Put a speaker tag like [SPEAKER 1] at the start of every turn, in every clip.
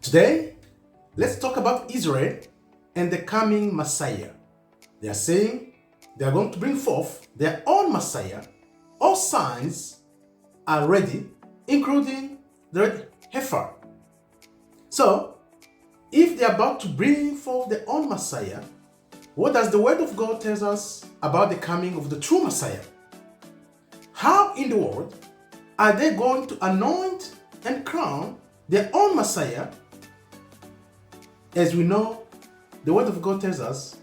[SPEAKER 1] Today, let's talk about Israel and the coming Messiah. They are saying they are going to bring forth their own Messiah. All signs are ready, including the red heifer. So, if they are about to bring forth their own Messiah, what does the Word of God tell us about the coming of the true Messiah? How in the world are they going to anoint and crown their own Messiah? As we know, the Word of God tells us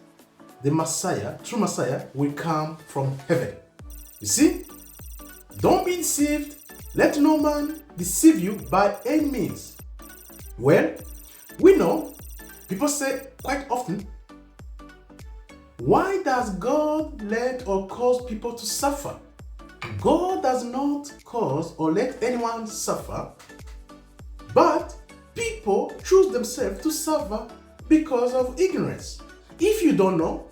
[SPEAKER 1] the Messiah, true Messiah, will come from heaven. You see? Don't be deceived. Let no man deceive you by any means. Well, we know people say quite often, why does God let or cause people to suffer? God does not cause or let anyone suffer, but people choose themselves to suffer because of ignorance. If you don't know,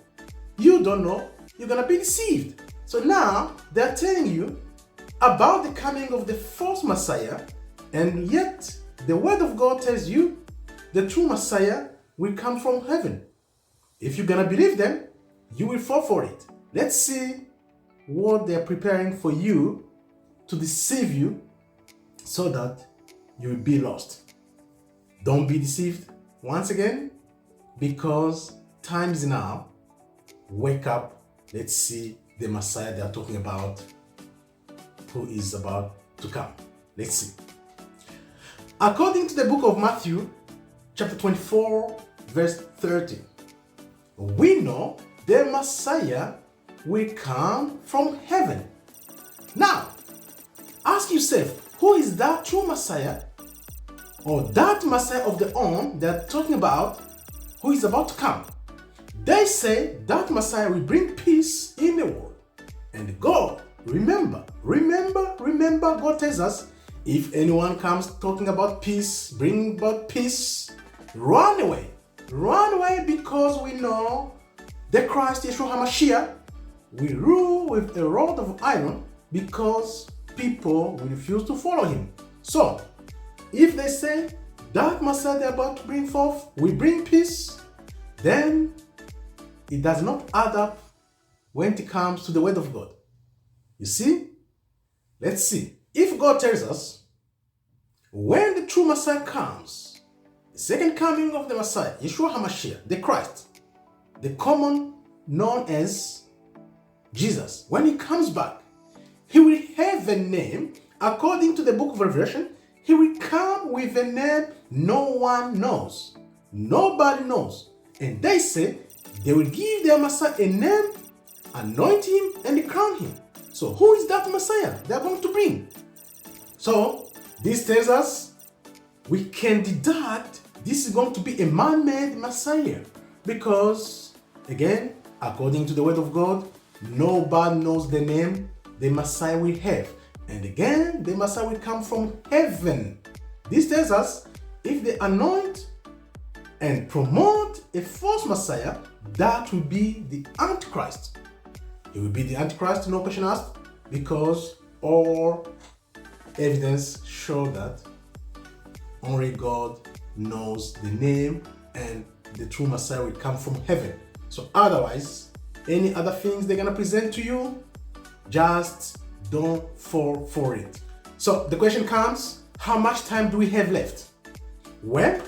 [SPEAKER 1] you're gonna be deceived. So now they're telling you about the coming of the false Messiah, and yet the Word of God tells you the true Messiah will come from heaven. If you're gonna believe them, you will fall for it. Let's see what they're preparing for you to deceive you so that you will be lost. Don't be deceived once again, because time is now. Wake up. Let's see the Messiah they are talking about, who is about to come. Let's see. According to the book of Matthew, chapter 24, verse 30, we know the Messiah will come from heaven. Now, ask yourself, who is that true Messiah, or that Messiah of the own they're talking about, who is about to come? They say that Messiah will bring peace in the world. And God, remember, God tells us, if anyone comes talking about peace, bringing about peace, run away. Run away, because we know the Christ, Yeshua HaMashiach, will rule with a rod of iron, because people will refuse to follow him. So, if they say that Messiah they're about to bring forth will bring peace, then it does not add up when it comes to the Word of God. You see? Let's see. If God tells us when the true Messiah comes, the second coming of the Messiah, Yeshua HaMashiach, the Christ, the common known as Jesus, when he comes back, he will have a name. According to the book of Revelation, he will come with a name no one knows. Nobody knows. And they say they will give their Messiah a name, anoint him, and crown him. So who is that Messiah they are going to bring? So this tells us we can deduct this is going to be a man-made Messiah, because, again, according to the Word of God, nobody knows the name the Messiah will have. And again, the Messiah will come from heaven. This tells us if they anoint and promote a false Messiah, that will be the Antichrist. It will be the Antichrist, no question asked, because all evidence show that only God knows the name, and the true Messiah will come from heaven. So otherwise, any other things they're going to present to you, just don't fall for it. So the question comes, how much time do we have left? Well,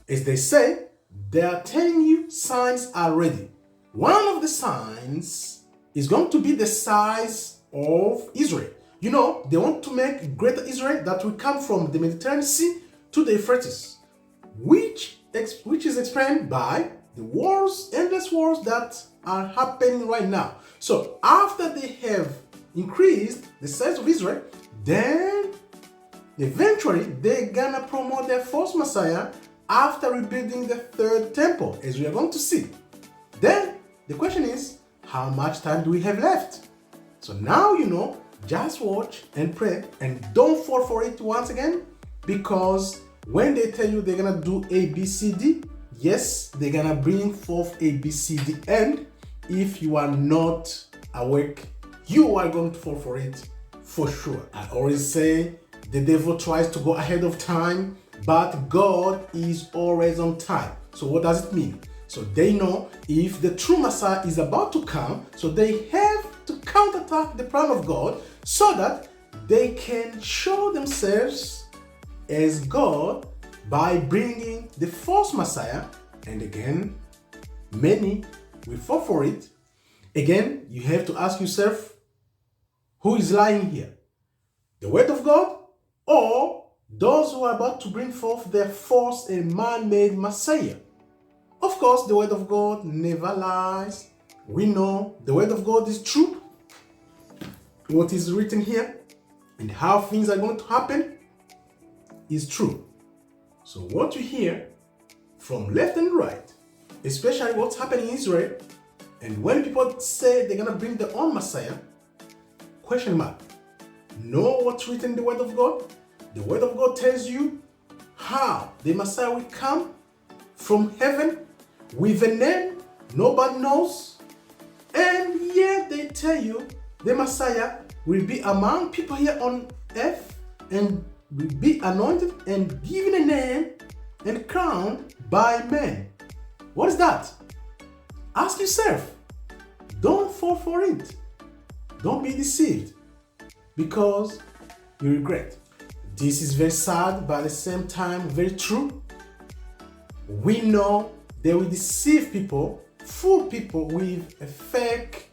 [SPEAKER 1] as they say, they are telling you signs are ready. One of the signs is going to be the size of Israel. You know, they want to make greater Israel that will come from the Mediterranean Sea to the Euphrates, which is explained by the wars, endless wars that are happening right now. So after they have increased the size of Israel, then eventually they're gonna promote their false Messiah after rebuilding the third temple, as we are going to see. Then the question is, how much time do we have left? So now you know, just watch and pray, and don't fall for it once again, because when they tell you they're gonna do A, B, C, D, yes, they're gonna bring forth A, B, C, D, and if you are not awake, you are going to fall for it for sure. I always say the devil tries to go ahead of time, but God is always on time. So what does it mean? So they know if the true Messiah is about to come, so they have to counterattack the plan of God so that they can show themselves as God by bringing the false Messiah. And again, many will fall for it. Again, you have to ask yourself, who is lying here? The word of God or those who are about to bring forth their false and man-made Messiah? Of course, the word of God never lies. We know the word of God is true. What is written here and how things are going to happen is true. So what you hear from left and right, especially what's happening in Israel, and when people say they're going to bring their own Messiah, question mark. Know what's written in the word of God? The word of God tells you how the Messiah will come from heaven with a name nobody knows, and yet they tell you the Messiah will be among people here on earth and will be anointed and given a name and crowned by men. What is that? Ask yourself. Don't fall for it. Don't be deceived because you regret. This is very sad, but at the same time very true. We know they will deceive people, fool people with a fake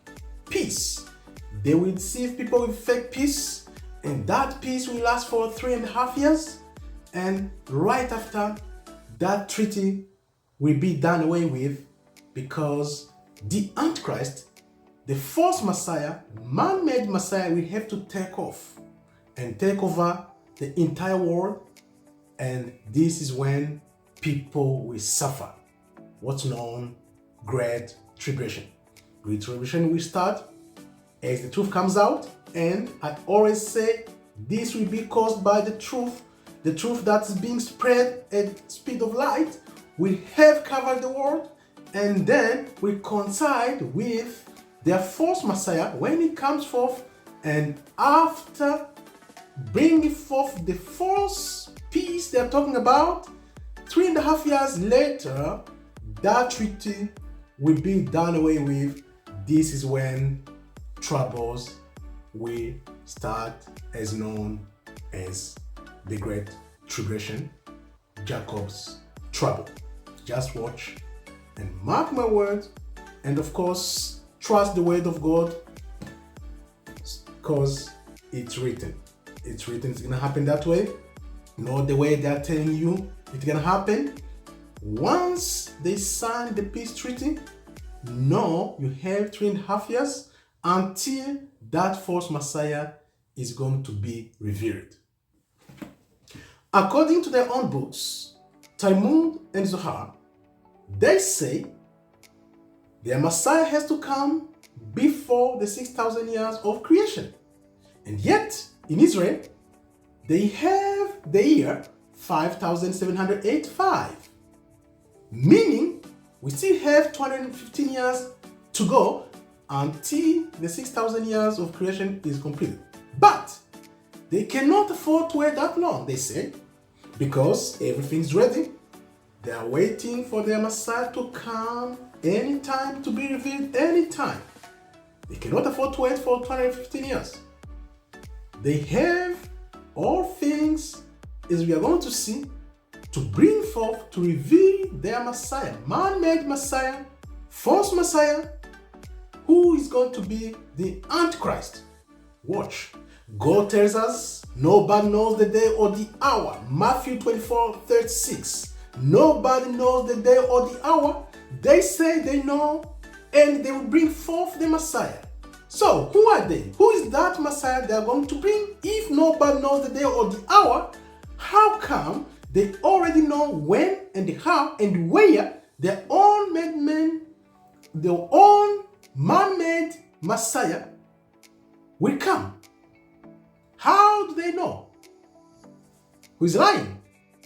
[SPEAKER 1] peace. They will deceive people with fake peace, and that peace will last for 3.5 years. And right after, that treaty will be done away with because the Antichrist, the false Messiah, man-made Messiah, will have to take off and take over the entire world. And this is when people will suffer what's known Great Tribulation. Great Tribulation will start as the truth comes out, and I always say this will be caused by the truth that is being spread at speed of light will have covered the world, and then will coincide with their false Messiah when he comes forth, and after bringing forth the false peace they're talking about, 3.5 years later, that treaty will be done away with. This is when troubles will start, as known as the Great Tribulation, Jacob's trouble. Just watch and mark my words, and of course trust the word of God because it's written. It's written, it's gonna happen that way, not the way they're telling you it's gonna happen. Once they sign the peace treaty, no, you have 3.5 years until that false Messiah is going to be revealed. According to their own books, Talmud and Zohar, they say their Messiah has to come before the 6,000 years of creation. And yet, in Israel, they have the year 5,785. Meaning, we still have 215 years to go until the 6,000 years of creation is completed. But they cannot afford to wait that long, they say, because everything's ready. They are waiting for their Messiah to come anytime, to be revealed anytime. They cannot afford to wait for 215 years. They have all things, as we are going to see, to bring forth, to reveal their Messiah, man-made Messiah, false Messiah, who is going to be the Antichrist. Watch. God tells us, nobody knows the day or the hour. Matthew 24:36. Nobody knows the day or the hour. They say they know, and they will bring forth the Messiah. So, who are they? Who is that Messiah they are going to bring? If nobody knows the day or the hour, how come they already know when and how and where their own man-made Messiah will come? How do they know? Who is lying?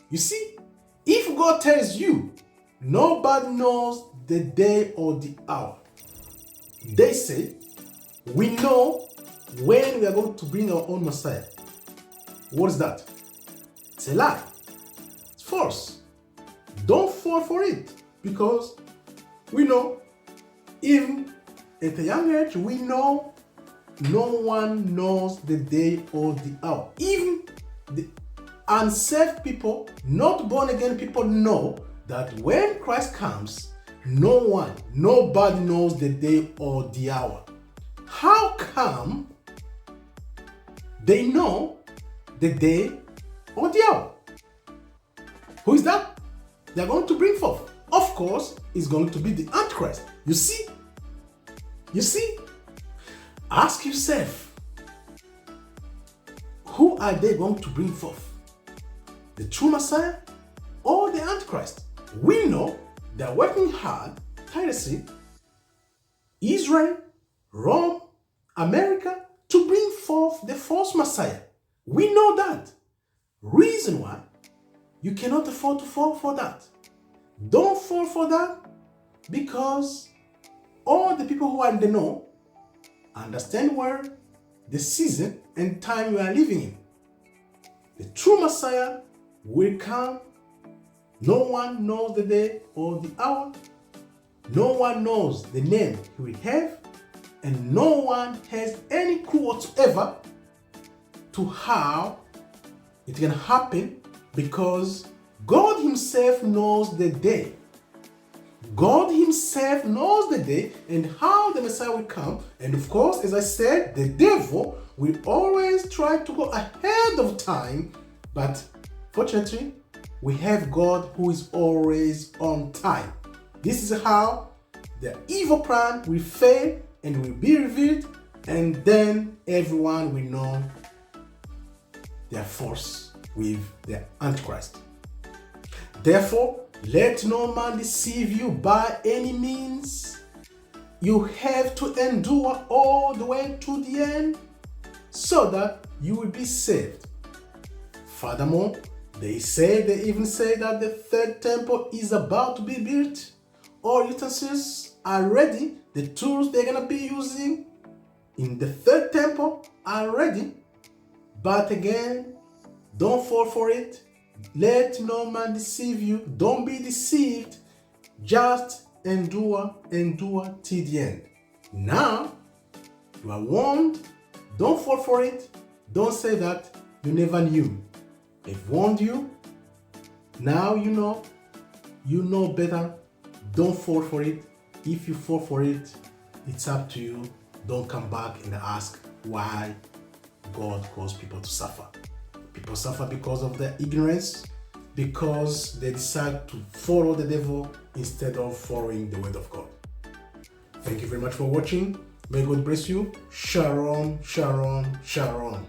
[SPEAKER 1] You see, if God tells you nobody knows the day or the hour, they say, we know when we are going to bring our own Messiah. What is that? It's a lie. It's force. Don't fall for it, because we know, even at a young age, we know no one knows the day or the hour. Even the unsaved people, not born again people, know that when Christ comes, nobody knows the day or the hour. How come they know the day or the hour? Who is that? They're going to bring forth. Of course, it's going to be the Antichrist. You see? Ask yourself, who are they going to bring forth? The true Messiah or the Antichrist? We know they're working hard, tirelessly, Israel, Rome, America, to bring forth the false Messiah. We know that. Reason why you cannot afford to fall for that. Don't fall for that, because all the people who are in the know understand where the season and time we are living in. The true Messiah will come. No one knows the day or the hour. No one knows the name he will have, and no one has any clue whatsoever to how it can happen, because God himself knows the day. God himself knows the day and how the Messiah will come. And of course, as I said, the devil will always try to go ahead of time. But fortunately, we have God who is always on time. This is how the evil plan will fail and will be revealed. And then everyone will know their force with the Antichrist. Therefore, let no man deceive you by any means. You have to endure all the way to the end so that you will be saved. Furthermore, they even say that the third temple is about to be built. All utensils are ready. The tools they're going to be using in the third temple are ready. But again, don't fall for it. Let no man deceive you. Don't be deceived. Just endure till the end. Now, you are warned. Don't fall for it. Don't say that you never knew. They've warned you. Now you know. You know better. Don't fall for it. If you fall for it, it's up to you. Don't come back and ask why God caused people to suffer. People suffer because of their ignorance, because they decide to follow the devil instead of following the word of God. Thank you very much for watching. May God bless you. Shalom, shalom, shalom.